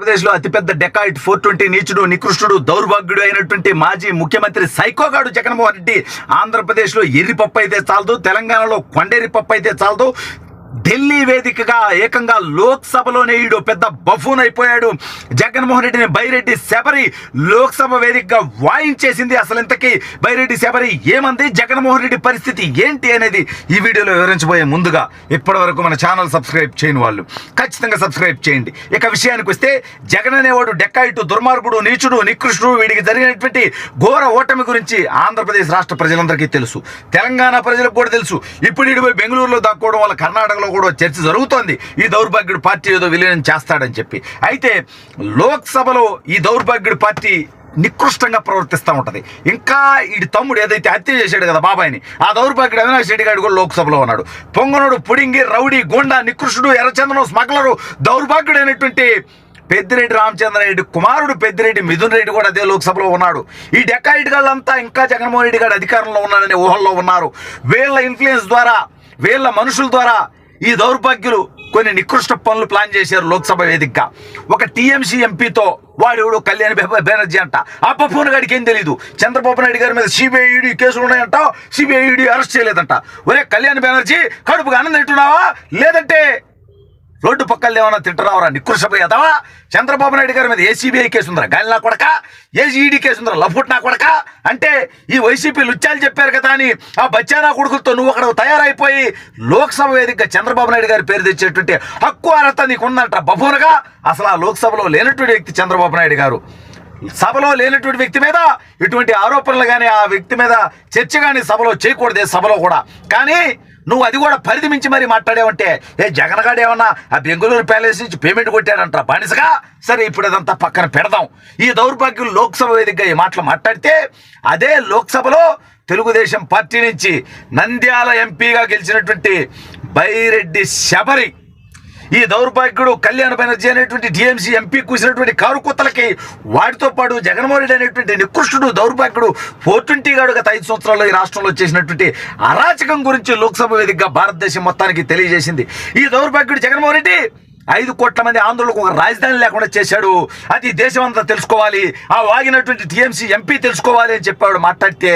ఆంధ్రప్రదేశ్లో అతిపెద్ద డెకాయిట్ 420 నీచుడు నికృష్టుడు దౌర్భాగ్యుడు అయినటువంటి మాజీ ముఖ్యమంత్రి సైకోగాడు జగన్మోహన్ రెడ్డి ఆంధ్రప్రదేశ్లో ఎర్రిపప్పు అయితే చాలదు, తెలంగాణలో కొండెర్రిపప్పు అయితే చాలదు, ఢిల్లీ వేదికగా ఏకంగా లోక్సభలోనే ఈడు పెద్ద బఫూన్ అయిపోయాడు. జగన్మోహన్ రెడ్డిని బైరెడ్డి శబరి లోక్సభ వేదికగా వాయించేసింది. అసలు ఇంతకీ బైరెడ్డి శబరి ఏమంది, జగన్మోహన్ రెడ్డి పరిస్థితి ఏంటి అనేది ఈ వీడియోలో వివరించబోయే ముందుగా ఇప్పటి వరకు మన ఛానల్ సబ్స్క్రైబ్ చేయని వాళ్ళు ఖచ్చితంగా సబ్స్క్రైబ్ చేయండి. ఇక విషయానికి వస్తే జగన్ అనేవాడు డెక్కాయిటు, దుర్మార్గుడు, నీచుడు, నికృష్టుడు. వీడికి జరిగినటువంటి ఘోర ఓటమి గురించి ఆంధ్రప్రదేశ్ రాష్ట్ర ప్రజలందరికీ తెలుసు, తెలంగాణ ప్రజలకు కూడా తెలుసు. ఇప్పుడు ఈడు పోయి బెంగళూరులో దాక్కోవడం వల్ల కర్ణాటకలో కూడా చర్చ జరుగుతోంది, ఈ దౌర్భాగ్యుడు పార్టీ ఏదో విలీనం చేస్తాడని చెప్పి. అయితే లోక్సభలో ఈ దౌర్భాగ్యుడు పార్టీ నికృష్టంగా ప్రవర్తిస్తూ ఉంటుంది. ఇంకా ఈ తమ్ముడు ఏదైతే హత్య చేశాడు కదా బాబాయిని, ఆ దౌర్భాగ్యుడు అవినాష్ రెడ్డి గారు కూడా లోక్సభలో ఉన్నాడు. పొంగనుడు, పుడింగి, రౌడీ, గోండా, నికృష్టుడు, ఎర్రచందనం స్మగ్లరు, దౌర్భాగ్యుడైనటువంటి పెద్దిరెడ్డి రామచంద్రారెడ్డి కుమారుడు పెద్దిరెడ్డి మిథున్ రెడ్డి కూడా అదే లోక్సభలో ఉన్నాడు. ఈ డెకాయిట్ గాళ్ళంతా ఇంకా జగన్మోహన్ రెడ్డి గారు అధికారంలో ఉన్నారనే ఊహల్లో ఉన్నారు. వీళ్ళ ఇన్ఫ్లుయెన్స్ ద్వారా, వీళ్ళ మనుషుల ద్వారా ఈ దౌర్భాగ్యులు కొన్ని నికృష్ట పనులు ప్లాన్ చేశారు. లోక్సభ వేదికగా ఒక టీఎంసీ ఎంపీతో వాడు కళ్యాణ్ బెనర్జీ అంట. ఆ పప్పున గడికి ఏం తెలీదు, చంద్రబాబు నాయుడు గారి మీద సిబిఐ ఈడీ కేసులు ఉన్నాయంట, సిబిఐ ఈడీ అరెస్ట్ చేయలేదంట. ఒరే కళ్యాణ్ బెనర్జీ, కడుపుగా అన్నం తింటున్నావా లేదంటే రోడ్డు పక్కలు ఏమన్నా తింటున్నావరా నికృష్టపోయేదావా? చంద్రబాబు నాయుడు గారి మీద ఏ సిబిఐ కేసు ఉందరా గాలినా కొడక, ఏ ఈడీ కేసు ఉందరా లఫుట్నా కొడక అంటే ఈ వైసీపీ లుచ్చాలు చెప్పారు కదా అని ఆ బచ్చానా కొడుకులతో నువ్వు అక్కడ తయారైపోయి లోక్సభ వేదికగా చంద్రబాబు నాయుడు గారి పేరు తెచ్చేటువంటి హక్కు అర్హత నీకు ఉందంట బఫూనగా. అసలు ఆ లోక్సభలో లేనటువంటి వ్యక్తి చంద్రబాబు నాయుడు గారు. సభలో లేనటువంటి వ్యక్తి మీద ఇటువంటి ఆరోపణలు కానీ, ఆ వ్యక్తి మీద చర్చ కానీ సభలో చేయకూడదు, సభలో కూడా. కానీ నువ్వు అది కూడా పరిధి మించి మరీ మాట్లాడావంటే, ఏ జగన్ గారు ఏమన్నా ఆ బెంగళూరు ప్యాలెస్ నుంచి పేమెంట్ కొట్టాడంట బానిసగా. సరే ఇప్పుడు అదంతా పక్కన పెడదాం. ఈ దౌర్భాగ్యులు లోక్సభ వేదికగా ఈ మాటలు మాట్లాడితే, అదే లోక్సభలో తెలుగుదేశం పార్టీ నుంచి నంద్యాల ఎంపీగా గెలిచినటువంటి బైరెడ్డి శబరి, ఈ దౌర్భాగ్యుడు కళ్యాణ్ బెనర్జీ అనేటువంటి టీఎంసీ ఎంపీ కూసినటువంటి కారు కుత్తలకి వాటితో పాటు జగన్మోహన్ రెడ్డి అనేటువంటి నికృష్టుడు దౌర్భాగ్యుడు 420 గాడు గత 5 సంవత్సరాల్లో ఈ రాష్ట్రంలో చేసినటువంటి అరాచకం గురించి లోక్సభ వేదికగా భారతదేశం మొత్తానికి తెలియజేసింది. ఈ దౌర్భాగ్యుడు జగన్మోహన్ రెడ్డి 5 కోట్ల మంది ఆంధ్రులకు ఒక రాజధాని లేకుండా చేశాడు, అది దేశం అంతా తెలుసుకోవాలి, ఆ వాగినటువంటి టీఎంసీ ఎంపీ తెలుసుకోవాలి అని చెప్పాడు. మాట్లాడితే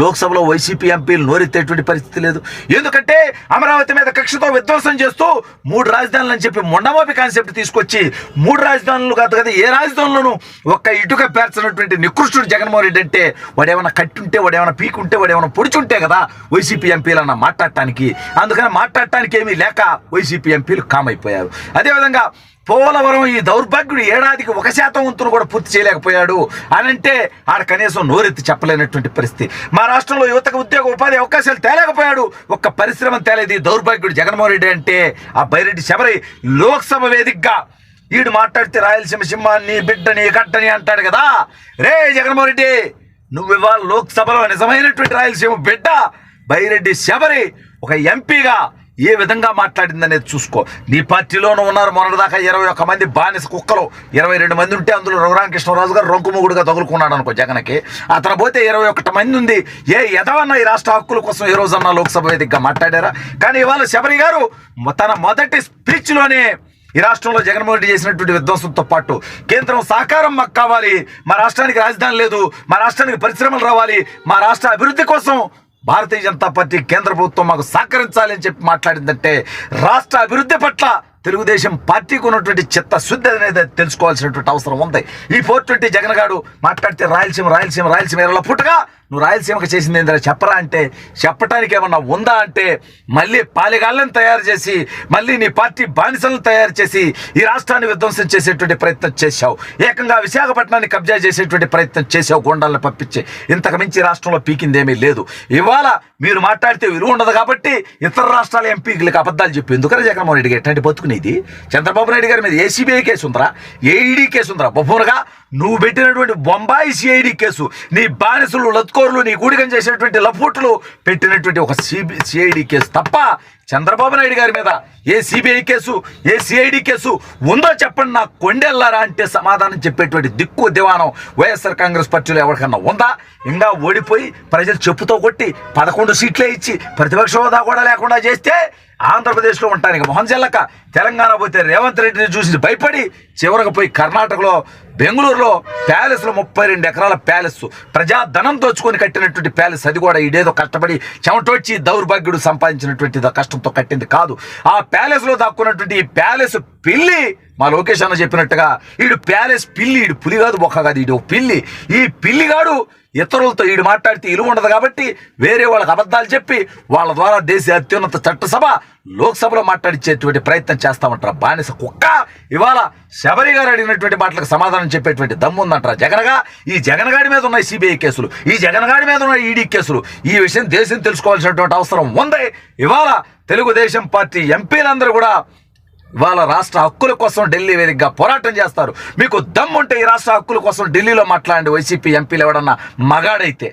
లోక్సభలో వైసీపీ ఎంపీలు నోరెత్తేటువంటి పరిస్థితి లేదు. ఎందుకంటే అమరావతి మీద కక్షతో విధ్వంసం చేస్తూ 3 రాజధానులు అని చెప్పి మొండమోపి కాన్సెప్ట్ తీసుకొచ్చి 3 రాజధానులు కాదు కదా, ఏ రాజధానులను ఒక్క ఇటుక పేర్చినటువంటి నికృష్టుడు జగన్మోహన్ రెడ్డి అంటే వాడేమైనా కట్టుంటే, వాడేమైనా పీకుంటే, వాడేమైనా పొడిచుంటే కదా వైసీపీ ఎంపీలన్న మాట్లాడటానికి. అందుకని మాట్లాడటానికి ఏమీ లేక వైసీపీ ఎంపీలు కామైపోయారు. అదేవిధంగా పోలవరం ఈ దౌర్భాగ్యుడు ఏడాదికి 1% వంతును కూడా పూర్తి చేయలేకపోయాడు అని అంటే ఆడ కనీసం నోరెత్తి చెప్పలేనటువంటి పరిస్థితి. మా రాష్ట్రంలో యువతకు ఉద్యోగ ఉపాధి అవకాశాలు తేలేకపోయాడు, ఒక్క పరిశ్రమ తేలేదు ఈ దౌర్భాగ్యుడు జగన్మోహన్ రెడ్డి అంటే. ఆ బైరెడ్డి శబరి లోక్సభ వేదికగా ఈడు మాట్లాడితే రాయలసీమ సింహాన్ని బిడ్డని గడ్డని అంటాడు కదా. రే జగన్మోహన్ రెడ్డి, నువ్వు ఇవాళ లోక్సభలో నిజమైనటువంటి రాయలసీమ బిడ్డ బైరెడ్డి శబరి ఒక ఎంపీగా ఏ విధంగా మాట్లాడిందనేది చూసుకో. నీ పార్టీలోనూ ఉన్నారు మొన్నటిదాకా 21 మంది బానిస కుక్కలు, 22 మంది ఉంటే అందులో రఘురామకృష్ణరాజు గారు రొంకుముగుడుగా తగులుకున్నాడు అనుకో జగన్కి. అతను పోతే 21 మంది ఉంది. ఏ ఎదవన్నా ఈ రాష్ట్ర హక్కుల కోసం ఏ రోజన్నా లోక్సభ వేదికగా మాట్లాడారా? కానీ ఇవాళ శబరి గారు తన మొదటి స్పీచ్లోనే ఈ రాష్ట్రంలో జగన్మోహన్ రెడ్డి చేసినటువంటి విధ్వంసంతో పాటు కేంద్రం సహకారం మాకు కావాలి, మా రాష్ట్రానికి రాజధాని లేదు, మా రాష్ట్రానికి పరిశ్రమలు రావాలి, మా రాష్ట్ర అభివృద్ధి కోసం భారతీయ జనతా పార్టీ కేంద్ర ప్రభుత్వం మాకు సహకరించాలి అని చెప్పి మాట్లాడిందంటే రాష్ట్ర అభివృద్ధి పట్ల తెలుగుదేశం పార్టీకి ఉన్నటువంటి చిత్తశుద్ధి అనేది తెలుసుకోవాల్సినటువంటి అవసరం ఉంది. ఈ 420 జగన్ గారు మాట్లాడితే రాయలసీమ రాయలసీమ రాయలసీమ ఎరల పుట్టగా నువ్వు రాయలసీమకు చేసింది ఏంటంటే చెప్పరా అంటే, చెప్పడానికి ఏమన్నా ఉందా అంటే మళ్ళీ పాలిగాళ్ళని తయారు చేసి, మళ్ళీ నీ పార్టీ బానిసలను తయారు చేసి ఈ రాష్ట్రాన్ని విధ్వంసం చేసేటువంటి ప్రయత్నం చేశావు. ఏకంగా విశాఖపట్నాన్ని కబ్జా చేసేటువంటి ప్రయత్నం చేశావు గోండాలను పంపించి. ఇంతకు మించి రాష్ట్రంలో పీకిందేమీ లేదు. ఇవాళ మీరు మాట్లాడితే విలువ ఉండదు కాబట్టి ఇతర రాష్ట్రాల ఎంపీలకు అబద్ధాలు చెప్పి ఎందుకని జగన్మోహన్ రెడ్డికి ఎట్లాంటి బతుకునేది? చంద్రబాబు నాయుడు గారి మీద a CBI case ఉందరా, A ED case ఉందరా? బొమ్మనుగా నువ్వు పెట్టినటువంటి బొంబాయి సిఐడి కేసు, నీ బానిసలు లత్కోరులు నీ గూడిగం చేసినటువంటి లఫూట్లు పెట్టినటువంటి ఒక సిఐడి కేసు తప్ప చంద్రబాబు నాయుడు గారి మీద a CBI case, A CID case ఉందో చెప్పండి నా కొండెల్లారా అంటే సమాధానం చెప్పేటువంటి దిక్కు దివానం వైఎస్ఆర్ కాంగ్రెస్ పార్టీలో ఎవరికన్నా ఉందా? ఇంకా ఓడిపోయి ప్రజలు చెప్పుతో కొట్టి 11 సీట్లే ఇచ్చి ప్రతిపక్ష హోదా కూడా లేకుండా చేస్తే ఆంధ్రప్రదేశ్లో ఉండటానికి మొహం చెల్లక తెలంగాణ పోతే రేవంత్ రెడ్డిని చూసి భయపడి చివరకు పోయి కర్ణాటకలో బెంగళూరులో ప్యాలెస్లో 32 ఎకరాల ప్యాలెస్ ప్రజాధనం దోచుకొని కట్టినటువంటి ప్యాలెస్, అది కూడా ఇదేదో కష్టపడి చెమటొచ్చి దౌర్భాగ్యుడు సంపాదించినటువంటి కష్టంతో కట్టింది కాదు. ఆ ప్యాలెస్లో దాక్కున్నటువంటి ఈ ప్యాలెస్ పిల్లి, మా లోకేష్ అన్న చెప్పినట్టుగా ఈడు ప్యాలెస్ పిల్లి, ఈడు పులి కాదు బొక్క కాదు, ఈడు పిల్లి. ఈ పిల్లిగాడు ఇతరులతో ఈడు మాట్లాడితే ఇలువ ఉండదు కాబట్టి వేరే వాళ్ళకి అబద్ధాలు చెప్పి వాళ్ళ ద్వారా దేశ అత్యున్నత చట్టసభ లోక్సభలో మాట్లాడించేటువంటి ప్రయత్నం చేస్తా ఉంటారు. బానిస కుక్క ఇవాళ శబరి గారు అడిగినటువంటి మాటలకు సమాధానం చెప్పేటువంటి దమ్ము ఉందంటారా జగన్గా? ఈ జగన్ గాడి మీద ఉన్నాయి సిబిఐ కేసులు, ఈ జగన్ గాడి మీద ఉన్నాయి ఈడీ కేసులు. ఈ విషయం దేశం తెలుసుకోవాల్సినటువంటి అవసరం ఉంది. ఇవాళ తెలుగుదేశం పార్టీ ఎంపీలందరూ కూడా ఇవాళ రాష్ట్ర హక్కుల కోసం ఢిల్లీ వేదికగా పోరాటం చేస్తారు. మీకు దమ్ముంటే ఈ రాష్ట్ర హక్కుల కోసం ఢిల్లీలో మాట్లాడండి వైసీపీ ఎంపీలు ఎవడన్నా మగాడైతే.